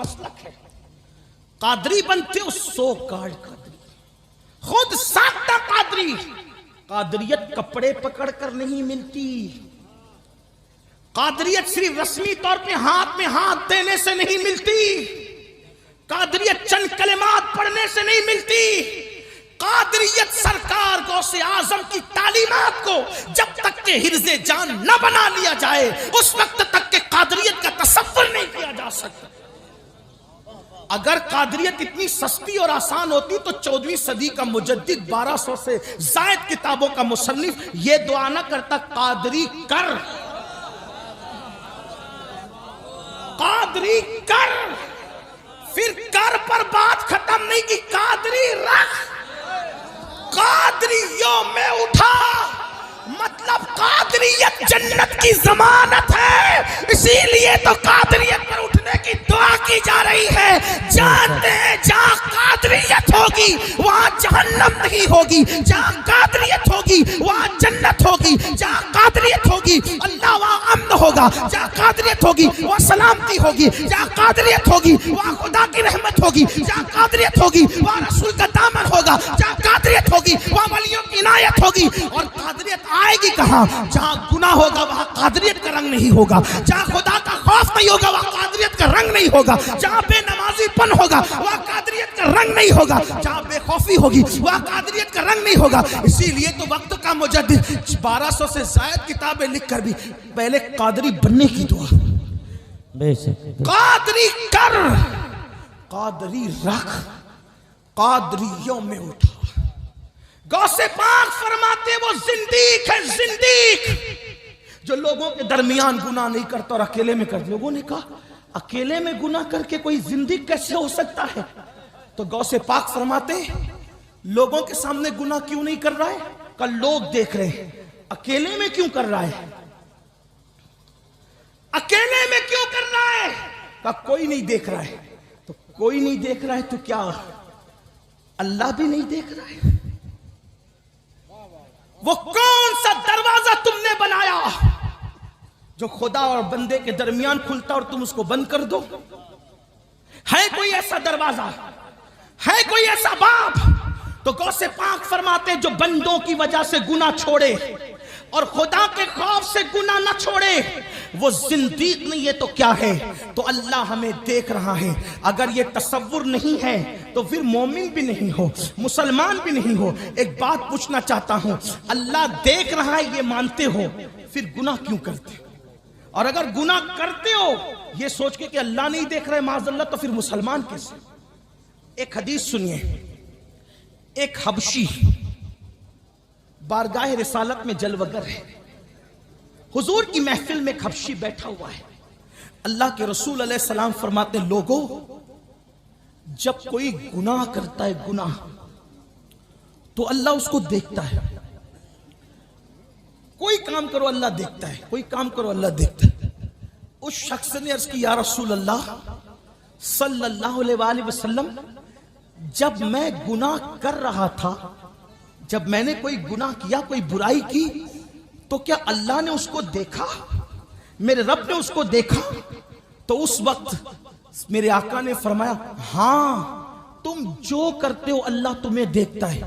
مسلک ہے. قادری بنتے ہو سو کارڈ قادری, خود ساختہ قادری. قادریت کپڑے پکڑ کر نہیں ملتی. قادریت صرف رسمی طور پہ ہاتھ میں ہاتھ دینے سے نہیں ملتی. قادریت چند کلمات پڑھنے سے نہیں ملتی. قادریت سرکار غوث اعظم کی تعلیمات کو جب تک کہ حرز جان نہ بنا لیا جائے اس وقت تک کہ قادریت کا تصور نہیں کیا جا سکتا. اگر قادریت اتنی سستی اور آسان ہوتی تو 14ویں صدی کا مجدد 1200 سے زائد کتابوں کا مصنف یہ دعا نہ کرتا قادری کر, قادری کر. پھر کر پر بات ختم نہیں کی, قادری رکھ. قادریوں میں اٹھا مطلب قادریت جنت کی ضمانت ہے, اسی لیے تو قادریت پر اٹھنے کی دعا کی جا رہی ہے. جانتے ہیں جہاں قادریت ہوگی وہاں جہنم نہیں ہوگی, جہاں قادریت ہوگی وہاں جنت ہوگی, جہاں قادریت ہوگی اللہ وہاں امن ہوگا, جہاں قادریت ہوگی وہاں سلامتی ہوگی, جہاں قادریت ہوگی وہاں خدا کی رحمت ہوگی, جہاں قادریت ہوگی وہاں رسول کا دامن ہوگا, جہاں قادریت ہوگی وہاں ولیوں کی عنایت ہوگی. اور قادریت آئے گی کہاں؟ جہاں گناہ ہوگا وہاں قادریت کا رنگ نہیں ہوگا, جہاں خدا کا خوف نہیں ہوگا وہاں قادریت کا رنگ نہیں ہوگا, جہاں بے نمازی پن ہوگا وہاں قادریت کا رنگ نہیں ہوگا, جہاں بے خوفی ہوگی وہاں قادریت کا رنگ نہیں ہوگا. اسی لیے تو وقت کا مجدد 1200 سے زائد کتابیں لکھ کر بھی پہلے قادری بننے کی دعا, قادری کر, قادری رکھ, قادریوں میں اٹھا. غوث پاک فرماتے وہ زندیق ہے, زندیق جو لوگوں کے درمیان گناہ نہیں کرتا اور اکیلے میں کرتا. لوگوں نے کہا اکیلے میں گناہ کر کے کوئی زندیق کیسے ہو سکتا ہے؟ تو غوث پاک فرماتے لوگوں کے سامنے گناہ کیوں نہیں کر رہا ہے؟ کہ لوگ دیکھ رہے ہیں. اکیلے میں کیوں کر رہا ہے؟ اکیلے میں کیوں کر رہا ہے؟ کہ کوئی نہیں دیکھ رہا ہے. تو کوئی نہیں دیکھ رہا ہے تو کیا اللہ بھی نہیں دیکھ رہا ہے؟ وہ کون سا دروازہ تم نے بنایا جو خدا اور بندے کے درمیان کھلتا اور تم اس کو بند کر دو؟ ہے کوئی ایسا دروازہ؟ ہے کوئی ایسا باب؟ تو غوث پاک فرماتے جو بندوں کی وجہ سے گناہ چھوڑے اور خدا کے خوف سے گناہ نہ چھوڑے وہ زندیق نہیں ہے تو کیا ہے؟ تو اللہ ہمیں دیکھ رہا ہے. اگر یہ تصور نہیں ہے تو پھر مومن بھی نہیں ہو, مسلمان بھی نہیں ہو. ایک بات پوچھنا چاہتا ہوں, اللہ دیکھ رہا ہے یہ مانتے ہو پھر گناہ کیوں کرتے ہو؟ اور اگر گناہ کرتے ہو یہ سوچ کے کہ اللہ نہیں دیکھ رہے معاذ اللہ تو پھر مسلمان کیسے؟ ایک حدیث سنیے. ایک حبشی بارگاہ رسالت میں جلوگر ہے, حضور کی محفل میں ایک حبشی بیٹھا ہوا ہے. اللہ کے رسول علیہ السلام فرماتے لوگوں جب کوئی گناہ کرتا ہے گناہ تو اللہ اس کو دیکھتا ہے. کوئی کام کرو اللہ دیکھتا ہے, کوئی کام کرو اللہ دیکھتا ہے. اس شخص نے عرض کی یا رسول اللہ صلی اللہ علیہ وآلہ وسلم جب میں گناہ کر رہا تھا, جب میں نے کوئی گناہ کیا کوئی برائی کی تو کیا اللہ نے اس کو دیکھا؟ میرے رب نے اس کو دیکھا؟ تو اس وقت میرے آقا نے فرمایا ہاں تم جو کرتے ہو اللہ تمہیں دیکھتا ہے.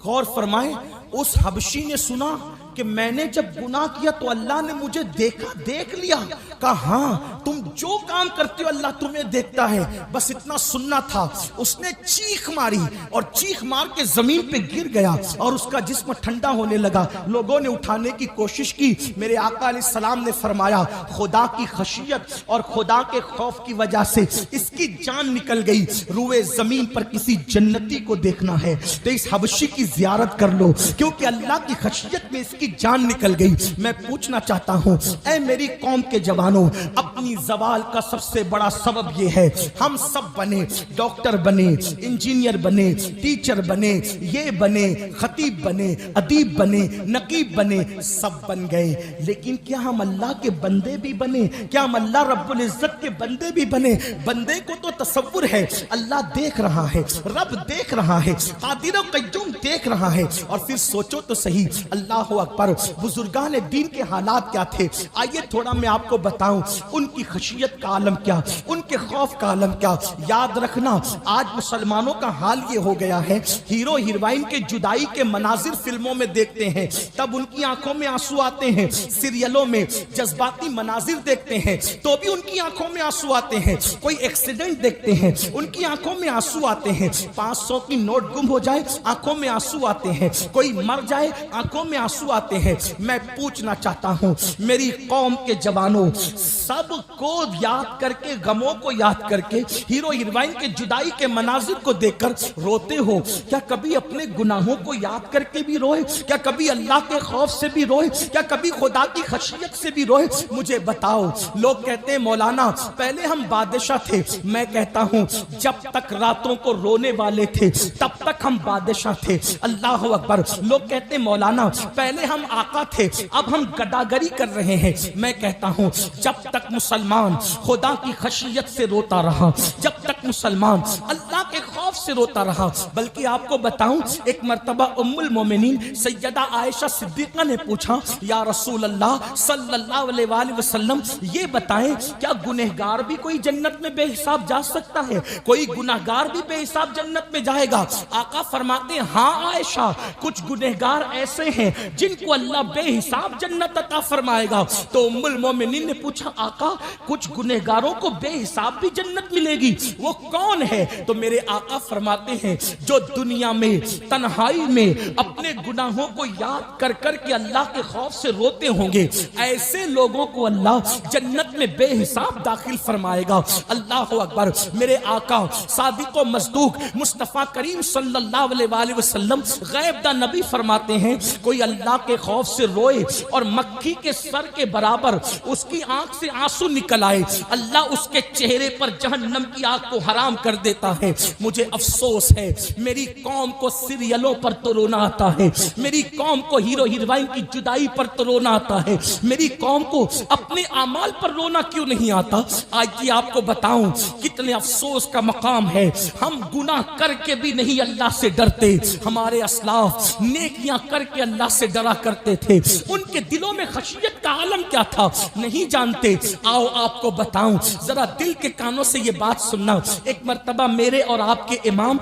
غور فرمائیں اس حبشی نے سنا کہ میں نے جب گناہ کیا تو اللہ نے مجھے دیکھا, دیکھ لیا. کہا ہاں تم جو کام کرتے ہو اللہ تمہیں دیکھتا ہے. بس اتنا سننا تھا. اس نے چیخ ماری اور چیخ مار کے زمین پہ گر گیا اور اس کا جسم ٹھنڈا ہونے لگا. لوگوں نے اٹھانے کی کوشش کی. میرے آقا علیہ السلام نے فرمایا خدا کی خشیت اور خدا کے خوف کی وجہ سے اس کی جان نکل گئی. روئے زمین پر کسی جنتی کو دیکھنا ہے تو اس حبشی کی زیارت کر لو کیونکہ اللہ کی خشیت میں اس کی جان نکل گئی. میں پوچھنا چاہتا ہوں اے میری قوم کے جوانوں, اپنی زوال کا سب سے بڑا سبب یہ ہے ہم سب بنے, ڈاکٹر بنے, انجینئر بنے, ٹیچر بنے, یہ بنے, خطیب بنے, ادیب بنے, نقیب بنے, سب بن گئے. لیکن کیا ہم اللہ کے بندے بھی بنے؟ کیا ہم اللہ رب العزت کے بندے بھی بنے؟ بندے کو تو تصور ہے اللہ دیکھ رہا ہے, رب دیکھ رہا ہے, قادر و قیوم دیکھ رہا ہے. اور پھر سوچو تو صحیح, اللہ اکبر، بزرگان دین کے حالات کیا تھے؟ آئیے تھوڑا میں آپ کو بتاؤں ان کی خشیت کا عالم کیا، ان کے خوف کا عالم کیا۔ یاد رکھنا آج مسلمانوں کا حال یہ ہو گیا ہے، ہیرو ہیروئن کے جدائی کے مناظر فلموں میں دیکھتے ہیں تب ان کی آنکھوں میں آنسو آتے ہیں، سیریلوں میں جذباتی مناظر دیکھتے ہیں تو بھی ان کی آنکھوں میں آنسو آتے ہیں، کوئی ایکسیڈنٹ دیکھتے ہیں ان کی آنکھوں میں آنسو آتے ہیں، 500 کی نوٹ گم ہو جائے آنکھوں میں آنسو آتے ہیں، کوئی مر جائے آنکھوں میں آنسو آتے ہیں۔ میں پوچھنا چاہتا ہوں میری قوم کے جوانوں، سب کو یاد کر کے، غموں کو یاد کر کے، ہیرو ہیروئن کے جدائی کے مناظر کو دیکھ کر روتے ہو؟ کیا کبھی اپنے گناہوں کو یاد کر کے بھی روئے؟ کیا کبھی اللہ کے خوف سے بھی روئے؟ کیا کبھی خدا کی خشیت سے بھی روئے؟ مجھے بتاؤ۔ لوگ کہتے ہیں مولانا پہلے ہم بادشاہ تھے، میں کہتا ہوں جب تک راتوں کو رونے والے تھے تب تک ہم بادشاہ تھے۔ اللہ اکبر۔ لوگ کہتے ہیں مولانا پہلے ہم آقا تھے اب ہم گداگری کر رہے ہیں، میں کہتا ہوں جب تک مسلمان خدا کی خشیت سے روتا رہا، جب تک مسلمان اللہ کے خوف سے روتا رہا، بلکہ آپ کو بتاؤں ایک مرتبہ ام المومنین سیدہ عائشہ صدیقہ نے پوچھا یا رسول اللہ صلی اللہ علیہ وآلہ وسلم یہ بتائیں کیا گنہگار بھی کوئی جنت میں بے حساب جا سکتا ہے؟ کوئی گنہگار بھی بے حساب جنت میں جائے گا؟ آقا فرماتے ہیں ہاں عائشہ کچھ گنہگار ایسے ہیں جن کو اللہ بے حساب جنت عطا فرمائے گا۔ تو ام المومنین نے پوچھا آقا کچھ گنہگاروں کو بے حساب بھی جنت ملے گی، وہ کون ہے؟ تو میرے آقا فرماتے ہیں جو دنیا میں تنہائی میں اپنے گناہوں کو یاد کر کر کے اللہ کے خوف سے روتے ہوں گے، ایسے لوگوں کو اللہ جنت میں بے حساب داخل فرمائے گا۔ اللہ اکبر۔ میرے آقا صادق و مصدوق مصطفیٰ کریم صلی اللہ علیہ وآلہ وسلم غیب دا نبی فرماتے ہیں کوئی اللہ کے خوف سے روئے اور مکھی کے سر کے برابر اس کی آنکھ سے آنسو نکل آئے، اللہ اس کے چہرے پر جہنم کی آگ کو حرام کر دیتا ہے۔ مجھے افسوس ہے میری قوم کو سیریلوں پر تو رونا آتا ہے، میری قوم کو ہیرو ہیروئن کی جدائی پر تو رونا آتا ہے، میری قوم کو اپنے اعمال پر رونا کیوں نہیں آتا؟ آج کی آپ کو بتاؤں کتنے افسوس کا مقام ہے، ہم گناہ کر کے بھی نہیں اللہ سے ڈرتے۔ ہمارے اسلاف نیکیاں کر کے اللہ سے ڈرا کرتے تھے، ان کے دلوں میں خشیت کا عالم کیا تھا نہیں جانتے۔ آؤ آپ کو بتاؤں، ذرا دل کے کانوں سے یہ بات سننا۔ ایک مرتبہ میرے اور آپ کے امام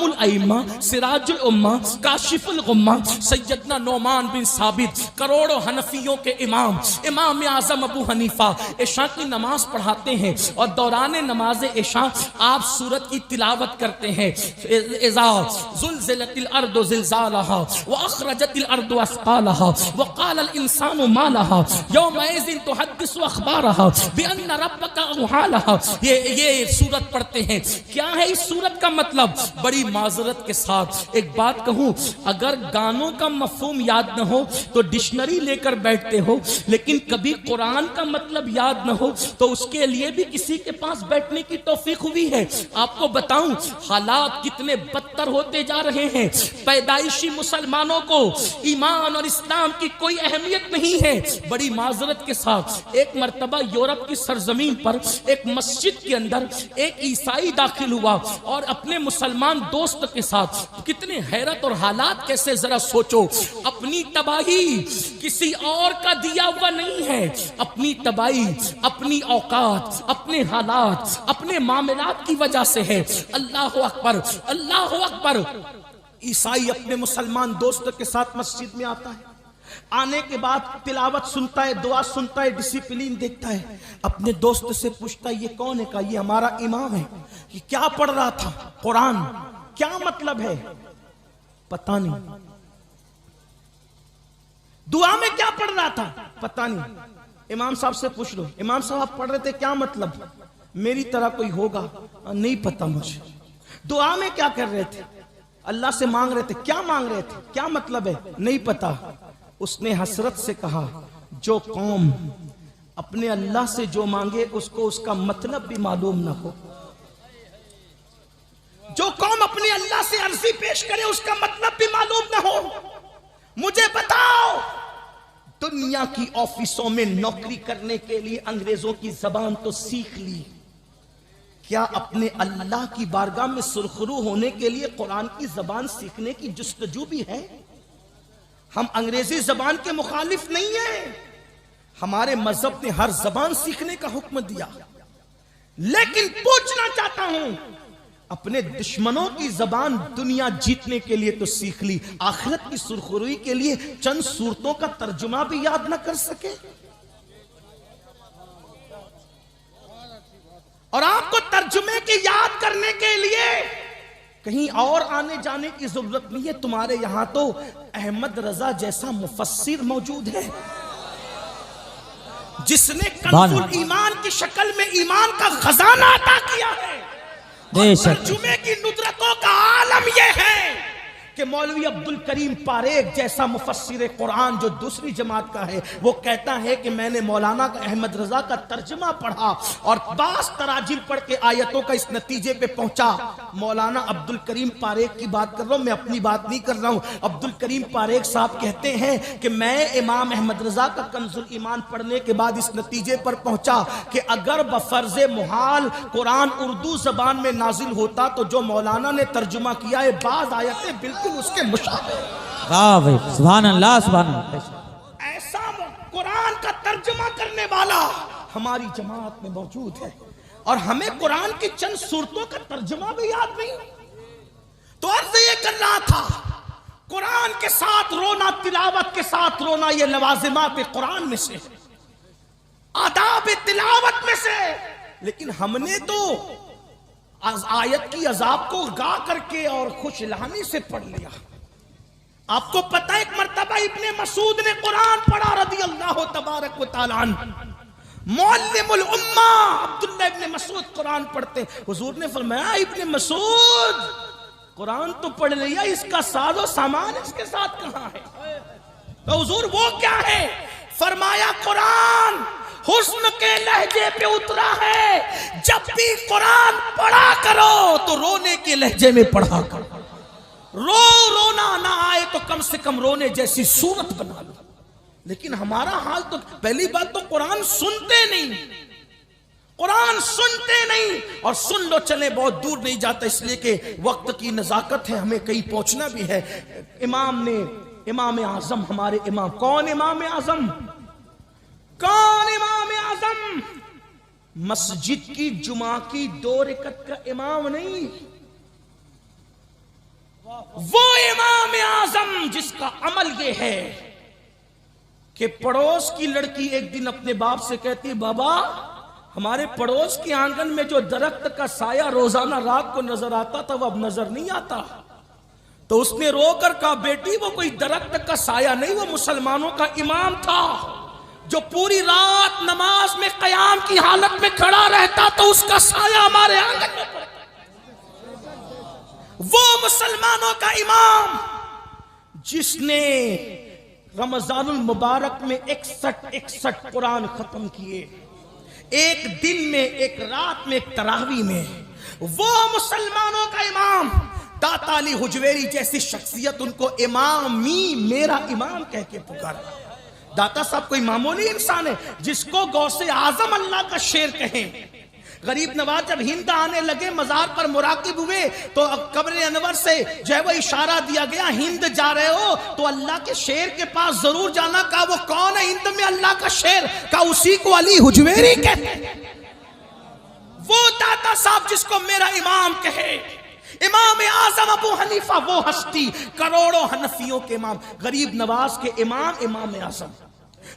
الائمہ سراج الامہ کاشف الغمہ سیدنا نعمان بن ثابت کروڑوں حنفیوں کے امام اعظم ابو حنیفہ عشاء کی نماز پڑھاتے ہیں اور دوران نماز عشاء آپ سورت کی تلاوت کرتے ہیں اذا زلزلت الارض زلزالہا واخرجت الارض اثقالہا وقال الانسان ما لہا یومئذ تحدث اخبارہا بان ربک اوحی لہا۔ یہ سورت پڑھتے ہیں۔ کیا ہے اس سورت کا مطلب؟ بڑی معذرت کے ساتھ ایک بات کہوں، اگر گانوں کا مفہوم یاد نہ ہو تو ڈکشنری لے کر بیٹھتے ہو، لیکن کبھی قرآن کا مطلب یاد نہ ہو تو اس کے لیے بھی کسی کے پاس بیٹھنے کی توفیق ہوئی ہے۔ آپ کو بتاؤں حالات کتنے بدتر ہوتے جا رہے ہیں، پیدائشی مسلمانوں کو ایمان اور اسلام کی کوئی اہمیت نہیں ہے۔ بڑی معذرت کے ساتھ ایک مرتبہ یورپ کی سرزمین پر ایک مسجد کے اندر ایک عیسائی داخل ہوا اور اپنے مسلمان دوست کے ساتھ، کتنے حیرت اور حالات کیسے ذرا سوچو، اپنی تباہی کسی اور کا دیا ہوا نہیں ہے، اپنی تباہی اپنی اوقات اپنے حالات اپنے معاملات کی وجہ سے ہے۔ اللہ اکبر اللہ اکبر۔ عیسائی اپنے مسلمان دوست کے ساتھ مسجد میں آتا ہے، آنے کے بعد تلاوت سنتا ہے، دعا سنتا ہے، ڈسپلین دیکھتا ہے، اپنے دوست سے پوچھتا ہے یہ کون ہے؟ کہا یہ ہمارا امام ہے۔ یہ کیا پڑھ رہا تھا؟ قرآن۔ کیا مطلب ہے؟ پتہ نہیں۔ دعا میں کیا پڑھ رہا تھا؟ پتہ نہیں۔ امام صاحب سے پوچھ لو امام صاحب آپ پڑھ رہے تھے کیا مطلب؟ میری طرح کوئی ہوگا؟ نہیں پتہ مجھے۔ دعا میں کیا کر رہے تھے؟ اللہ سے مانگ رہے تھے۔ کیا مانگ رہے تھے؟ کیا مطلب ہے؟ نہیں پتہ۔ اس نے حسرت سے کہا جو قوم اپنے اللہ سے جو مانگے اس کو اس کا مطلب بھی معلوم نہ ہو، جو قوم اپنے اللہ سے عرضی پیش کرے اس کا مطلب بھی معلوم نہ ہو۔ مجھے بتاؤ، دنیا کی آفیسوں میں نوکری کرنے کے لیے انگریزوں کی زبان تو سیکھ لی، کیا اپنے اللہ کی بارگاہ میں سرخرو ہونے کے لیے قرآن کی زبان سیکھنے کی جستجو بھی ہے؟ ہم انگریزی زبان کے مخالف نہیں ہیں، ہمارے مذہب نے ہر زبان سیکھنے کا حکم دیا، لیکن پوچھنا چاہتا ہوں اپنے دشمنوں کی زبان دنیا جیتنے کے لیے تو سیکھ لی، آخرت کی سرخروئی کے لیے چند صورتوں کا ترجمہ بھی یاد نہ کر سکے؟ اور آپ کو ترجمے کے یاد کرنے کے لیے کہیں اور آنے جانے کی ضرورت نہیں ہے، تمہارے یہاں تو احمد رضا جیسا مفسر موجود ہے جس نے کنز الایمان کی شکل میں ایمان کا خزانہ عطا کیا ہے، اور ترجمے کی ندرتوں کا عالم یہ ہے کہ مولوی عبدالکریم پاریک جیسا مفسر قرآن جو دوسری جماعت کا ہے، وہ کہتا ہے کہ میں نے مولانا کا احمد رضا کا ترجمہ پڑھا اور بعض تراجم پڑھ کے آیتوں کا اس نتیجے پہ پہنچا۔ مولانا عبدالکریم پاریک کی بات کر رہا ہوں، میں اپنی بات نہیں کر رہا ہوں۔ عبدالکریم پاریک صاحب کہتے ہیں کہ میں امام احمد رضا کا کنز الایمان پڑھنے کے بعد اس نتیجے پر پہنچا کہ اگر بفرض محال قرآن اردو زبان میں نازل ہوتا تو جو مولانا نے ترجمہ کیا ہے بعض آیتیں بالکل اس کے مشابہ، سبحان اللہ سبحان اللہ، ایسا قرآن کا ترجمہ کرنے والا ہماری جماعت میں موجود ہے، اور ہمیں قرآن کی چند صورتوں کا ترجمہ بھی یاد نہیں۔ تو عرض یہ کر رہا تھا قرآن کے ساتھ رونا، تلاوت کے ساتھ رونا یہ لوازمات قرآن میں سے، آداب تلاوت میں سے، لیکن ہم نے تو آیت کی عذاب کو گا کر کے اور خوش الہانی سے پڑھ لیا۔ آپ کو پتہ ایک مرتبہ ابن مسعود نے قرآن پڑھا رضی اللہ تبارک و تعالی عنہ، معلم الامہ عبداللہ ابن مسعود قرآن پڑھتے، حضور نے فرمایا ابن مسعود قرآن تو پڑھ لیا، اس کا ساز و سامان اس کے ساتھ کہاں ہے؟ تو حضور وہ کیا ہے؟ فرمایا قرآن حسن کے لہجے پہ اترا ہے، جب بھی قرآن پڑھا کرو تو رونے کے لہجے میں پڑھا کرو، رونا نہ آئے تو کم سے کم رونے جیسی صورت بنا لو۔ لیکن ہمارا حال تو پہلی بات تو قرآن سنتے نہیں، قرآن سنتے نہیں، اور سن لو چلے بہت دور نہیں جاتا، اس لیے کہ وقت کی نزاکت ہے، ہمیں کہیں پہنچنا بھی ہے۔ امام اعظم ہمارے امام، کون امام اعظم؟ کون امام اعظم؟ مسجد کی جمعہ کی 2 رکعت کا امام نہیں، وہ امام اعظم جس کا عمل یہ ہے کہ پڑوس کی لڑکی ایک دن اپنے باپ سے کہتی، بابا ہمارے پڑوس کے آنگن میں جو درخت کا سایہ روزانہ رات کو نظر آتا تھا وہ اب نظر نہیں آتا۔ تو اس نے رو کر کہا، بیٹی وہ کوئی درخت کا سایہ نہیں، وہ مسلمانوں کا امام تھا جو پوری رات نماز میں قیام کی حالت میں کھڑا رہتا تو اس کا سایہ ہمارے آنگن میں پڑتا۔ وہ مسلمانوں کا امام جس نے رمضان المبارک میں 61 قرآن ختم کیے، ایک دن میں، ایک رات میں، ایک تراویح میں، وہ مسلمانوں کا امام داتا علی حجویری جیسی شخصیت ان کو امامی، میرا امام کہہ کے پکارا۔ داتا صاحب کوئی معمولی انسان ہے جس کو غوث اعظم اللہ کا شیر کہیں۔ غریب نواز جب ہند آنے لگے، مزار پر مراقب ہوئے تو قبر انور سے جو ہے وہ اشارہ دیا گیا، ہند جا رہے ہو تو اللہ کے شیر کے پاس ضرور جانا۔ کہا وہ کون ہے ہند میں اللہ کا شیر؟ کہا اسی کو علی حجویری کہتے ہیں۔ وہ داتا صاحب جس کو میرا امام کہے، امام اعظم ابو حنیفہ، وہ ہستی کروڑوں حنفیوں کے امام، غریب نواز کے امام، امام اعظم،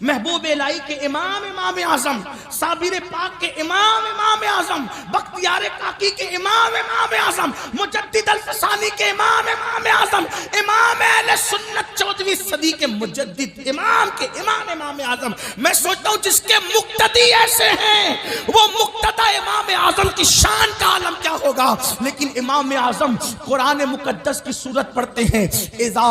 محبوب الہی کے امام، امام اعظم، صابر پاک کے امام، امام اعظم، بختیار کاکی کے امام، امام اعظم، مجدد الفسانی کے امام، امام اعظم، امام اہل سنت 14ویں صدی کے مجدد امام کے امام، امام اعظم۔ میں سوچتا ہوں جس کے مقتدی ایسے ہیں وہ مقتدی امام اعظم کی شان کا عالم کیا ہوگا۔ لیکن امام اعظم قرآن مقدس کی سورت پڑھتے ہیں، اذا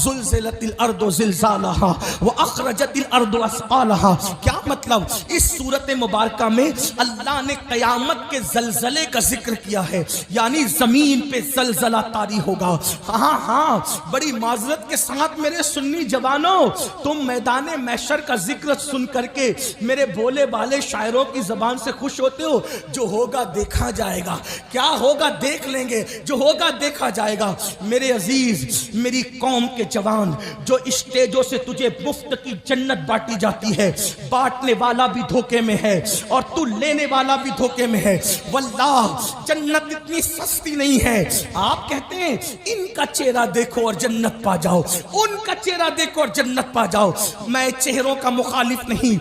زلزلت الارض زلزالہا واخرجت الارض اسقالہا۔ کیا مطلب؟ اس سورت مبارکہ میں اللہ نے قیامت کے زلزلے کا ذکر کیا ہے، یعنی زمین پہ زلزلہ طاری ہوگا۔ ہاں بڑی معذرت کے ساتھ میرے سنی جوانوں، تم میدان محشر کا ذکر سن کر کے میرے بھولے بھالے شاعروں کی زبان سے خوش ہو ہوتے ہو؟ جو ہوگا دیکھا جائے گا. کیا ہوگا دیکھ لیں گے, جو ہوگا دیکھا جائے گا. میرے عزیز, میری قوم کے جوان, جو اسٹیجوں سے تجھے مفت کی جنت بانٹی جاتی ہے, بانٹنے والا بھی دھوکے میں ہے اور تو لینے والا بھی دھوکے میں ہے. واللہ جنت اتنی سستی نہیں ہے. آپ کہتے ہیں ان کا چہرہ دیکھو اور جنت پا جاؤ, ان کا چہرہ دیکھو اور جنت پا جاؤ. میں چہروں کا مخالف نہیں,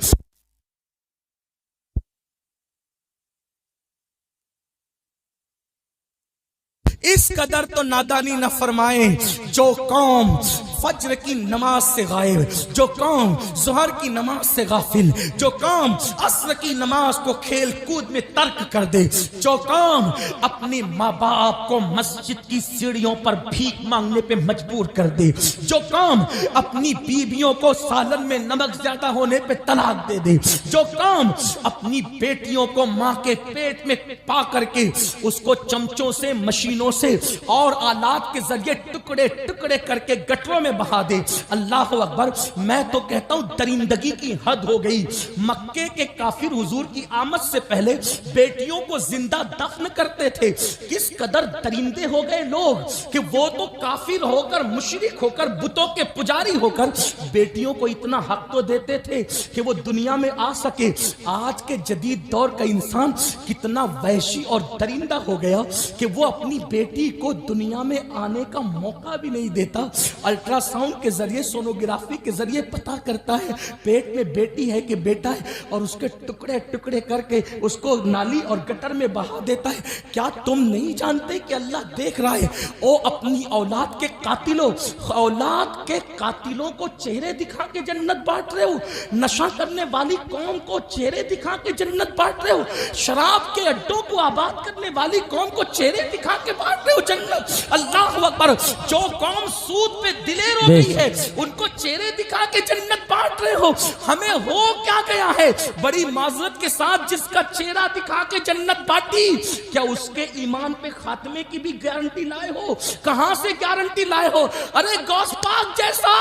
اس قدر تو نادانی نہ فرمائیں. جو قوم فجر کی نماز سے غائب, جو قوم ظہر کی نماز سے غافل, جو قوم عصر کی نماز کو کھیل کود میں ترک کر دے, جو قوم اپنے ماں باپ کو مسجد کی سیڑھیوں پر بھیک مانگنے پہ مجبور کر دے, جو قوم اپنی بیویوں کو سالن میں نمک زیادہ ہونے پہ طلاق دے دے, جو قوم اپنی بیٹیوں کو ماں کے پیٹ میں پا کر کے اس کو چمچوں سے, مشینوں سے اور آلات کے ذریعے ٹکڑے ٹکڑے کر کے گٹروں میں بہا دے. اللہ اکبر. میں تو کہتا ہوں درندگی کی حد ہو گئی. مکے کے کافر حضور کی آمد سے پہلے بیٹیوں کو زندہ دفن کرتے تھے. کس قدر درندے ہو گئے لوگ کہ وہ تو کافر ہو کر, مشرک ہو کر, بتوں کے پجاری ہو کر بیٹیوں کو اتنا حق تو دیتے تھے کہ وہ دنیا میں آ سکے. آج کے جدید دور کا انسان کتنا وحشی اور درندہ ہو گیا کہ وہ اپنی بیٹی کو دنیا میں آنے کا موقع بھی نہیں دیتا. الٹرا ساؤنڈ کے ذریعے, سونوگرافی کے ذریعے پتا کرتا ہے پیٹ میں بیٹی ہے کہ بیٹا ہے, اور اس کے ٹکڑے ٹکڑے کر کے اس کو نالی اور گٹر میں بہا دیتا ہے. کیا تم نہیں جانتے کہ اللہ دیکھ رہا ہے؟ او اپنی اولاد کے قاتلوں, اولاد کے قاتلوں کو چہرے دکھا کے جنت بانٹ رہے ہو, نشہ کرنے والی قوم کو چہرے دکھا کے جنت بانٹ رہے ہو, شراب کے اڈوں کو آباد کرنے والی قوم کو چہرے دکھا کے بانٹ رہے ہو جنت. اللہ اکبر. جو قوم سود پہ دلیر ہو گئی ہے ان کو چہرے دکھا کے جنت بانٹ رہے ہو. ہمیں ہو کیا گیا ہے؟ بڑی معذرت کے ساتھ جس کا چہرہ دکھا کے جنت بانٹی, کیا اس کے ایمان پہ خاتمے کی بھی گارنٹی لائے ہو؟ کہاں سے گارنٹی لائے ہو؟ ارے غوث پاک جیسا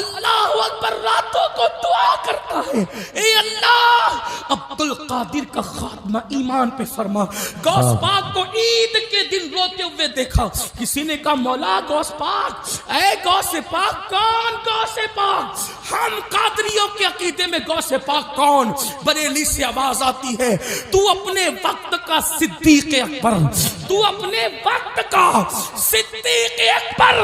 اللہ اکبر راتوں کو دعا کرتا ہے, اے اللہ عبد القادر کا خاتمہ ایمان پہ فرما. غوث پاک کو عید کے دن روتے ہوئے دیکھا. کسی نے کہا مولا غوث پاک, اے غوث پاک کون؟ غوث پاک ہم قادریوں کے عقیدے میں غوث پاک کون؟ بریلی سے آواز آتی ہے تو اپنے وقت کا صدیق اکبر, تو اپنے وقت کا صدیق اکبر,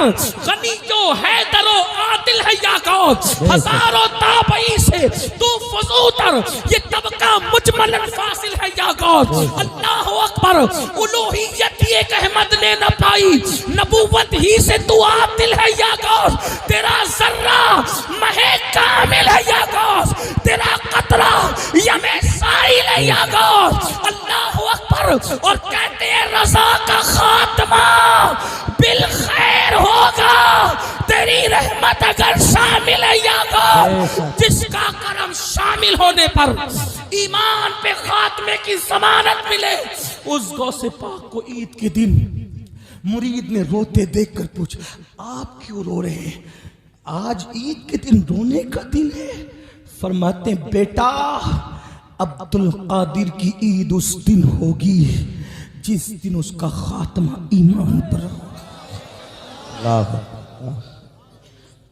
غنی جو حیدر و عادل ہے یا غوث, ہزاروں تابعی سے تو فضوتر, یہ طبقہ مجمل فاصل ہے یا غوث. اللہ اکبر. الوہیت ہی ایک احمد نے نہ پائی, نبوت ہی سے تو عادل ہے یا غوث. تیرا ذرہ مہے کامل ہے یا غوث, تیرا قطرہ یم سائل ہے یا غوث. اللہ اکبر. اور کہتے ہیں رضا کا خاتمہ بالخیر ہوگا, تیری رحمت اگر شامل ہے یا غوث. جس کا کرم شامل ہونے پر ایمان پہ خاتمے کی ضمانت ملے, اس غوث پاک کو عید کے دن مرید نے روتے دیکھ کر پوچھا آپ کیوں رو رہے ہیں؟ آج عید کے دن رونے کا دن ہے. فرماتے ہیں بیٹا عبد القادر کی عید اس دن ہوگی جس دن اس کا خاتمہ ایمان پر ہوگا.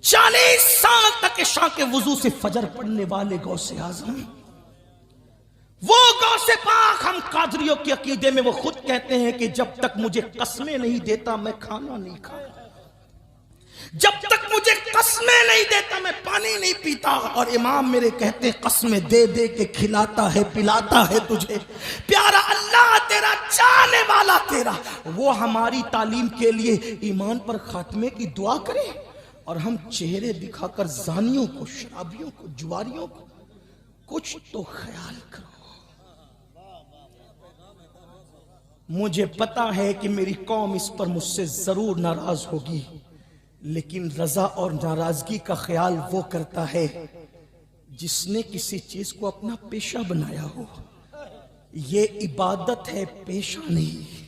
40 سال تک شاہ کے وضو سے فجر پڑھنے والے غوث اعظم, وہ غوث پاک ہم قادریوں کے عقیدے میں وہ خود کہتے ہیں کہ جب تک مجھے قسمیں نہیں دیتا میں کھانا نہیں کھاتا, جب تک مجھے قسمیں نہیں دیتا میں پانی نہیں پیتا. اور امام میرے کہتے ہیں قسمیں دے دے کے کھلاتا ہے پلاتا ہے تجھے پیارا اللہ تیرا, چاہنے والا تیرا. وہ ہماری تعلیم کے لیے ایمان پر خاتمے کی دعا کرے اور ہم چہرے دکھا کر زانیوں کو, شرابیوں کو, جواریوں کو, کچھ تو خیال کرو. مجھے پتا ہے کہ میری قوم اس پر مجھ سے ضرور ناراض ہوگی, لیکن رضا اور ناراضگی کا خیال وہ کرتا ہے جس نے کسی چیز کو اپنا پیشہ بنایا ہو. یہ عبادت ہے, پیشہ نہیں.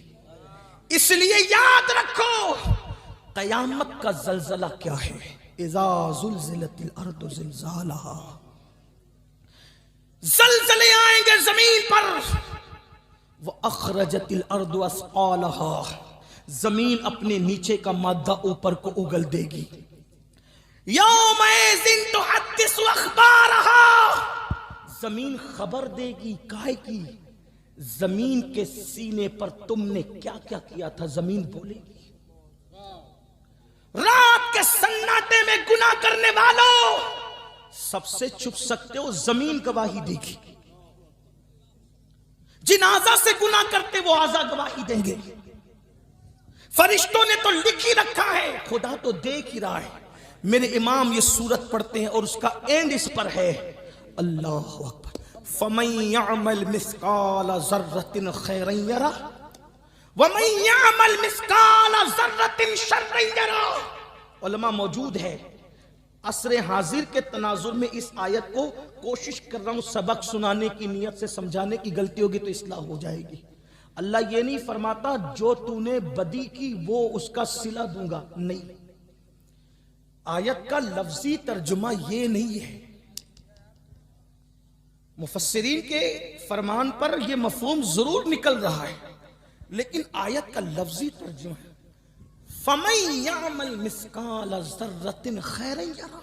اس لیے یاد رکھو قیامت کا زلزلہ کیا ہے. اذا زلزلت الارض زلزالہا, زلزلے آئیں گے زمین پر, وَأَخْرَجَتِ الْأَرْضُ أَثْقَالَهَا، زمین اپنے نیچے کا مادہ اوپر کو اگل دے گی. یَوْمَئِذٍ تُحَدِّثُ أَخْبَارَهَا، زمین خبر دے گی. کائے کی؟ زمین کے سینے پر تم نے کیا کیا کیا تھا زمین بولے گی. رات کے سناٹے میں گناہ کرنے والوں سب سے چھپ سکتے ہو، زمین گواہی دے گی. جن اعضاء سے گناہ کرتے وہ اعضاء گواہی دیں گے. فرشتوں نے تو لکھ ہی رکھا ہے، خدا تو دیکھ ہی رہا ہے. میرے امام یہ سورت پڑھتے ہیں اور اس کا اینڈ اس پر ہے، اللہ اکبر، فَمَن يَعْمَلْ مِثْقَالَ ذَرَّةٍ خَيْرًا يَرَهُ وَمَن يَعْمَلْ مِثْقَالَ ذَرَّةٍ شَرًّا يَرَهُ. علماء موجود ہے. عصر حاضر کے تناظر میں اس آیت کو کوشش کر رہا ہوں سبق سنانے کی نیت سے سمجھانے کی، غلطی ہوگی تو اصلاح ہو جائے گی. اللہ یہ نہیں فرماتا جو تو نے بدی کی وہ اس کا صلہ دوں گا، نہیں. آیت کا لفظی ترجمہ یہ نہیں ہے. مفسرین کے فرمان پر یہ مفہوم ضرور نکل رہا ہے، لیکن آیت کا لفظی ترجمہ ہے فَمَن يَعْمَلْ مِثْقَالَ ذَرَّةٍ خَيْرًا يَرَهُ،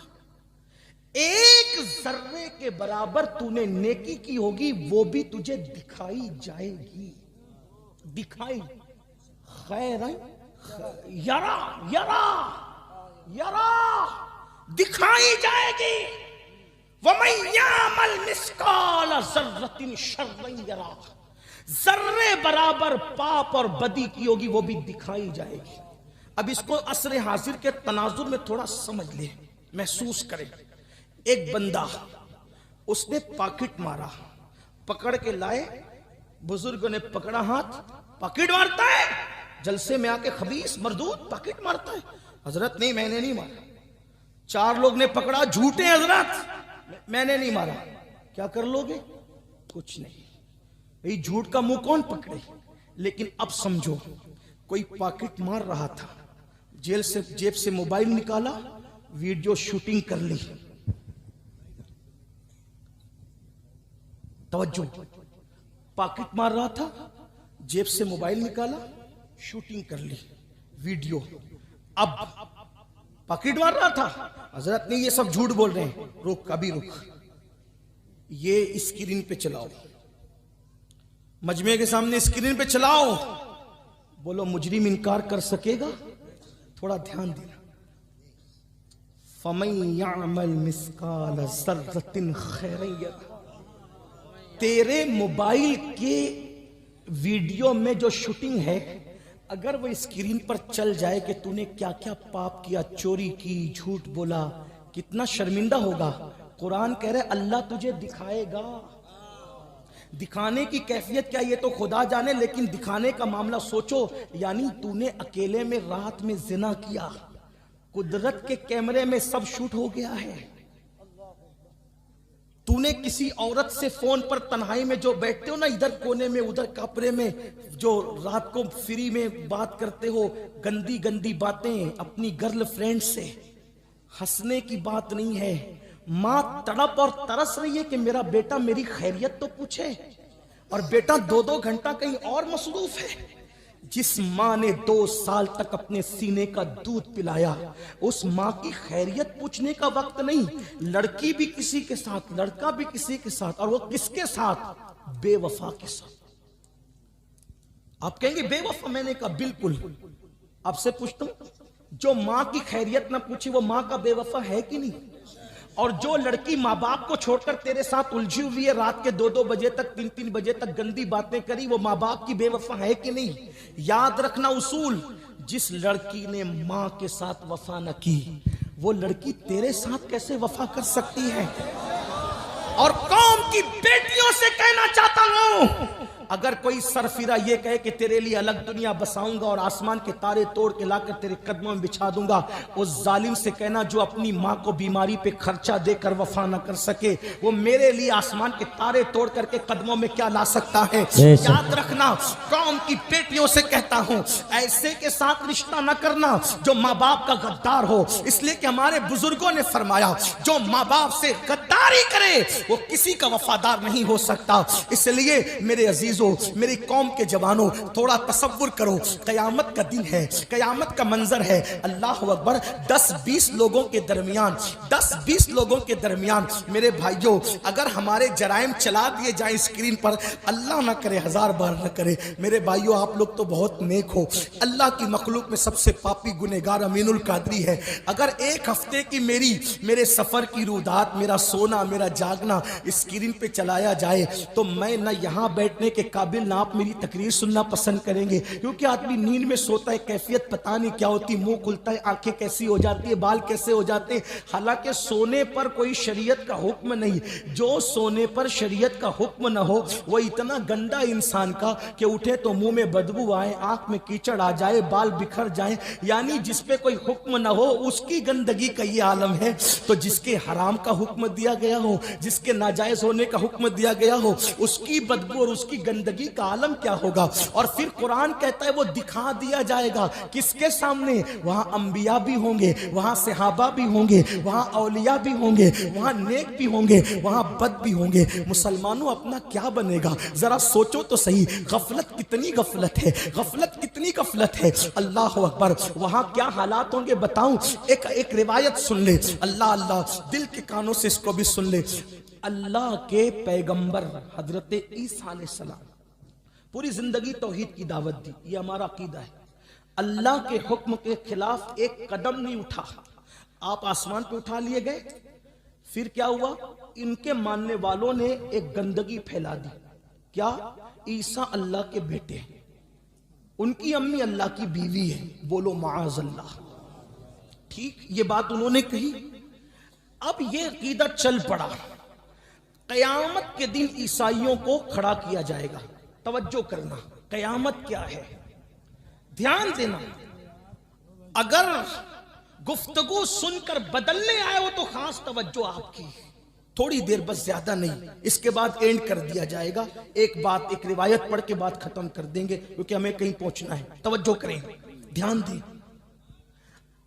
ایک ذرے کے برابر تو نے نیکی کی ہوگی وہ بھی تجھے دکھائی جائے گی. دکھائی خیرًا یرا دکھائی جائے گی. وَمَن يَعْمَلْ مِثْقَالَ ذَرَّةٍ شَرًّا يَرَهُ، ذرے برابر پاپ اور بدی کی ہوگی وہ بھی دکھائی جائے گی. اب اس کو عصر حاضر کے تناظر میں تھوڑا سمجھ لیں، محسوس کریں. ایک بندہ اس نے پاکٹ مارا، پکڑ کے لائے، بزرگوں نے پکڑا ہاتھ، پاکٹ مارتا ہے، جلسے میں آ کے خبیث مردود پاکٹ مارتا ہے. حضرت نہیں، میں نے نہیں مارا. 4 لوگ نے پکڑا، جھوٹے حضرت، میں نے نہیں مارا. کیا کر لو گے؟ کچھ نہیں. بھئی جھوٹ کا منہ کون پکڑے؟ لیکن اب سمجھو، کوئی پاکٹ مار رہا تھا، جیب سے موبائل نکالا، ویڈیو شوٹنگ کر لی. توجہ، پاکٹ مار رہا تھا، جیب سے موبائل نکالا، شوٹنگ کر لی، ویڈیو. اب پاکٹ مار رہا تھا، حضرت نہیں یہ سب جھوٹ بول رہے ہیں. رک، ابھی رک، یہ اسکرین پہ چلاؤ، مجمع کے سامنے اسکرین پہ چلاؤ. بولو مجرم انکار کر سکے گا؟ تھوڑا دھیان دینا. فَمَن يَعْمَلْ مِثْقَالَ ذَرَّةٍ خَيْرًا يَرَهُ، تیرے موبائل کے ویڈیو میں جو شوٹنگ ہے اگر وہ اسکرین پر چل جائے کہ تو نے کیا کیا پاپ کیا، چوری کی، جھوٹ بولا، کتنا شرمندہ ہوگا. قرآن کہہ رہے اللہ تجھے دکھائے گا. دکھانے کی کیفیت کیا یہ تو خدا جانے، لیکن دکھانے کا معاملہ سوچو. یعنی تو نے اکیلے میں رات میں زنا کیا، قدرت کے کیمرے میں سب شوٹ ہو گیا ہے. تو نے کسی عورت سے فون پر تنہائی میں جو بیٹھتے ہو نا، ادھر کونے میں ادھر کپڑے میں، جو رات کو فری میں بات کرتے ہو، گندی گندی باتیں اپنی گرل فرینڈ سے، ہنسنے کی بات نہیں ہے. ماں تڑپ اور ترس رہی ہے کہ میرا بیٹا میری خیریت تو پوچھے، اور بیٹا 2 گھنٹہ کہیں اور مصروف ہے. جس ماں نے 2 سال تک اپنے سینے کا دودھ پلایا، اس ماں کی خیریت پوچھنے کا وقت نہیں. لڑکی بھی کسی کے ساتھ، لڑکا بھی کسی کے ساتھ، اور وہ کس کے ساتھ؟ بے وفا کے ساتھ. آپ کہیں گے بے وفا؟ میں نے کہا بالکل. آپ سے پوچھتا ہوں، جو ماں کی خیریت نہ پوچھی وہ ماں کا بے وفا ہے کہ نہیں؟ اور جو لڑکی ماں باپ کو چھوڑ کر تیرے ساتھ الجھی ہوئی ہے، رات کے 2 بجے تک، 3 بجے تک گندی باتیں کری، وہ ماں باپ کی بے وفا ہے کہ نہیں؟ یاد رکھنا اصول، جس لڑکی نے ماں کے ساتھ وفا نہ کی وہ لڑکی تیرے ساتھ کیسے وفا کر سکتی ہے؟ اور قوم کی بیٹیوں سے کہنا چاہتا ہوں، اگر کوئی سرفرا یہ کہے کہ تیرے لیے الگ دنیا بساؤں گا اور آسمان کے تارے توڑ کے لا کر تیرے قدموں میں بچھا دوں گا، اس ظالم سے کہنا جو اپنی ماں کو بیماری پہ خرچہ دے کر وفا نہ کر سکے، وہ میرے لیے آسمان کے تارے توڑ کر کے قدموں میں کیا لا سکتا ہے؟ یاد رکھنا، قوم کی بیٹیوں سے کہتا ہوں، ایسے کے ساتھ رشتہ نہ کرنا جو ماں باپ کا غدار ہو. اس لیے کہ ہمارے بزرگوں نے فرمایا جو ماں باپ سے غداری کرے وہ کسی کا وفادار نہیں ہو سکتا. اس لیے میرے عزیز عزیزو، میری قوم کے جوانوں، تھوڑا تصور کرو، قیامت کا دن ہے، قیامت کا منظر ہے، اللہ اکبر، 10-20 لوگوں کے درمیان، 10-20 لوگوں کے درمیان میرے بھائیوں اگر ہمارے جرائم چلا دیے جائیں اسکرین پر، اللہ نہ کرے، 1000 بار نہ کرے، میرے بھائیوں آپ لوگ تو بہت نیک ہو، اللہ کی مخلوق میں سب سے پاپی گنہگار امین القادری ہے، اگر ایک ہفتے کی میرے سفر کی رودات، میرا سونا، میرا جاگنا اسکرین پہ چلایا جائے تو میں نہ یہاں بیٹھنے کے قابل، نہ آپ میری تقریر سننا پسند کریں گے، کیونکہ آدمی نیند میں سوتا ہے، کیفیت پتہ نہیں کیا ہوتی، منہ کھلتا ہے، آنکھیں کیسی ہو جاتی ہے، بال کیسے ہو جاتے ہیں، حالانکہ سونے پر کوئی شریعت کا حکم نہیں، جو سونے پر شریعت کا حکم نہ ہو وہ اتنا گندا انسان کا کہ اٹھے تو منہ میں بدبو آئے، آنکھ میں کیچڑ آ جائے، بال بکھر جائیں، یعنی جس پہ کوئی حکم نہ ہو اس کی گندگی کا یہ عالم ہے، تو جس کے حرام کا حکم دیا گیا ہو، جس کے ناجائز ہونے کا حکم دیا گیا ہو، اس کی بدبو اور اس کی گندگی کا عالم کیا ہوگا؟ اور پھر قرآن کہتا ہے وہ دکھا دیا جائے گا کس کے سامنے؟ وہاں انبیاء بھی ہوں گے، وہاں صحابہ بھی ہوں گے، وہاں اولیاء بھی ہوں گے، وہاں نیک بھی ہوں گے، وہاں بد بھی ہوں گے، مسلمانوں اپنا کیا بنے گا؟ ذرا سوچو تو صحیح، غفلت کتنی غفلت ہے، غفلت کتنی غفلت ہے، اللہ اکبر، وہاں کیا حالات ہوں گے بتاؤں؟ ایک روایت سن لے، اللہ دل کے کانوں سے اس کو بھی سن لے، اللہ کے پیغمبر حضرت عیسیٰ علیہ السلام پوری زندگی توحید کی دعوت دی، یہ ہمارا عقیدہ ہے، اللہ کے حکم کے خلاف ایک قدم نہیں اٹھا، آپ آسمان پہ اٹھا لیے گئے، پھر کیا ہوا؟ ان کے ماننے والوں نے ایک گندگی پھیلا دی، کیا؟ عیسیٰ اللہ کے بیٹے ہیں، ان کی امی اللہ کی بیوی ہے، بولو معاذ اللہ، ٹھیک، یہ بات انہوں نے کہی، اب یہ عقیدہ چل پڑا، قیامت کے دن عیسائیوں کو کھڑا کیا جائے گا، توجہ کرنا، قیامت کیا ہے، دھیان دینا، اگر گفتگو سن کر بدلنے آئے ہو تو خاص توجہ آپ کی، تھوڑی دیر بس، زیادہ نہیں، اس کے بعد اینڈ کر دیا جائے گا، ایک روایت پڑھ کے بات ختم کر دیں گے کیونکہ ہمیں کہیں پہنچنا ہے، توجہ کریں، دھیان دیں،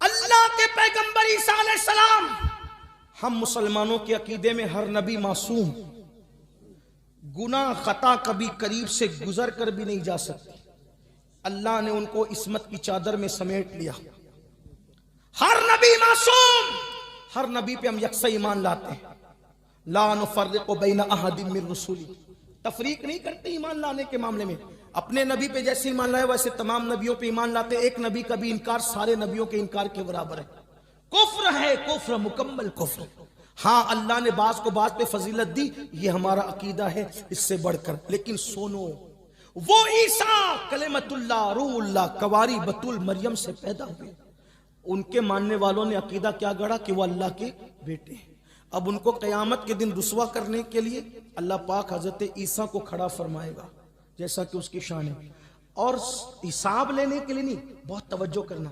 اللہ کے پیغمبر عیسیٰ علیہ السلام، ہم مسلمانوں کے عقیدے میں ہر نبی معصوم، گناہ خطا کبھی قریب سے گزر کر بھی نہیں جا سکتی، اللہ نے ان کو عصمت کی چادر میں سمیٹ لیا، ہر نبی معصوم، ہر نبی پہ ہم یکساں ایمان لاتے ہیں، لا نفرق بین احد من رسولی، تفریق نہیں کرتے ایمان لانے کے معاملے میں، اپنے نبی پہ جیسے ایمان لائے ویسے تمام نبیوں پہ ایمان لاتے، ایک نبی کا بھی انکار سارے نبیوں کے انکار کے برابر ہے، کفر ہے، کفر، مکمل کفر، ہاں اللہ نے بعض کو بعض پہ فضیلت دی، یہ ہمارا عقیدہ ہے اس سے بڑھ کر، لیکن سنو، وہ عیسیٰ کلمت اللہ، روح اللہ، کواری بطول مریم سے پیدا ہوئے، ان کے ماننے والوں نے عقیدہ کیا گڑا کہ وہ اللہ کے بیٹے ہیں، اب ان کو قیامت کے دن رسوا کرنے کے لیے اللہ پاک حضرت عیسیٰ کو کھڑا فرمائے گا جیسا کہ اس کی شان ہے، اور حساب لینے کے لیے نہیں، بہت توجہ کرنا،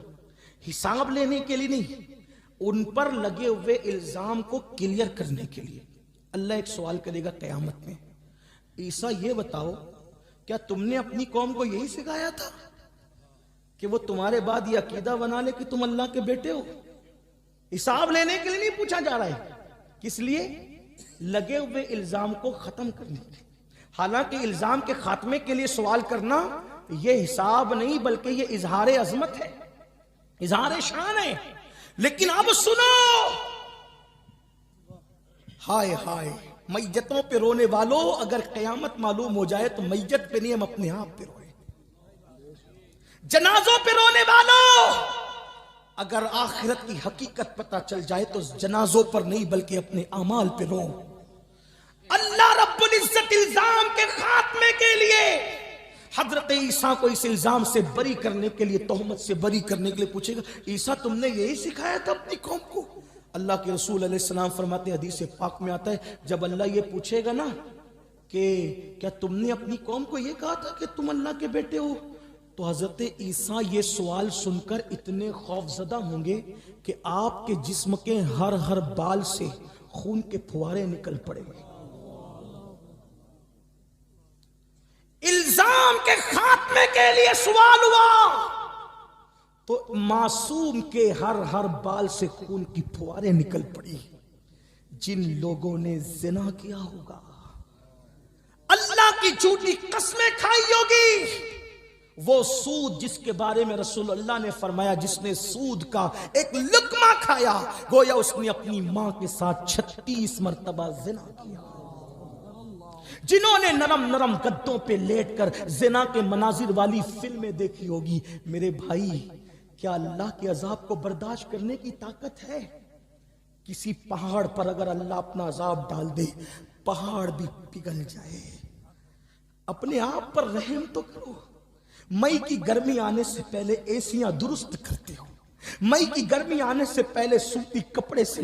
حساب لینے کے لیے نہیں، ان پر لگے ہوئے الزام کو کلیئر کرنے کے لیے اللہ ایک سوال کرے گا قیامت میں، عیسیٰ یہ بتاؤ کیا تم نے اپنی قوم کو یہی سکھایا تھا کہ وہ تمہارے بعد یہ عقیدہ بنا لے کہ تم اللہ کے بیٹے ہو؟ حساب لینے کے لیے نہیں پوچھا جا رہا ہے، کس لیے؟ لگے ہوئے الزام کو ختم کرنے کے لیے، حالانکہ الزام کے خاتمے کے لیے سوال کرنا یہ حساب نہیں بلکہ یہ اظہار عظمت ہے، اظہار شان ہے، لیکن اب سنو، ہائے ہائے میتوں پہ رونے والوں، اگر قیامت معلوم ہو جائے تو میت پہ نہیں، ہم اپنے آپ پہ روئے، جنازوں پہ رونے والوں، اگر آخرت کی حقیقت پتہ چل جائے تو جنازوں پر نہیں بلکہ اپنے اعمال پہ رو، اللہ رب العزت الزام کے خاتمے کے لیے حضرت عیسیٰ کو اس الزام سے بری کرنے کے لیے، تہمت سے بری کرنے کے لیے پوچھے گا، عیسیٰ تم نے یہی سکھایا تھا اپنی قوم کو؟ اللہ کے رسول علیہ السلام فرماتے ہیں، حدیث پاک میں آتا ہے، جب اللہ یہ پوچھے گا نا کہ کیا تم نے اپنی قوم کو یہ کہا تھا کہ تم اللہ کے بیٹے ہو، تو حضرت عیسیٰ یہ سوال سن کر اتنے خوف زدہ ہوں گے کہ آپ کے جسم کے ہر بال سے خون کے پھوارے نکل پڑیں گے، الزام کے خاتمے کے لیے سوال ہوا تو معصوم کے ہر بال سے خون کی پھواریں نکل پڑی، جن لوگوں نے زنا کیا ہوگا، اللہ کی جھوٹی قسمیں کھائی ہوگی، وہ سود جس کے بارے میں رسول اللہ نے فرمایا جس نے سود کا ایک لقمہ کھایا گویا اس نے اپنی ماں کے ساتھ 36 مرتبہ زنا کیا۔ جنہوں نے نرم نرم گدوں پہ لیٹ کر زنا کے مناظر والی فلمیں دیکھی ہوگی، میرے بھائی کیا اللہ کے عذاب کو برداشت کرنے کی طاقت ہے؟ کسی پہاڑ پر اگر اللہ اپنا عذاب ڈال دے پہاڑ بھی پگھل جائے۔ اپنے آپ پر رحم تو کرو۔ مئی کی گرمی آنے سے پہلے ایسیاں درست کرتے ہو، مئی کی گرمی آنے سے پہلے سوتی کپڑے سے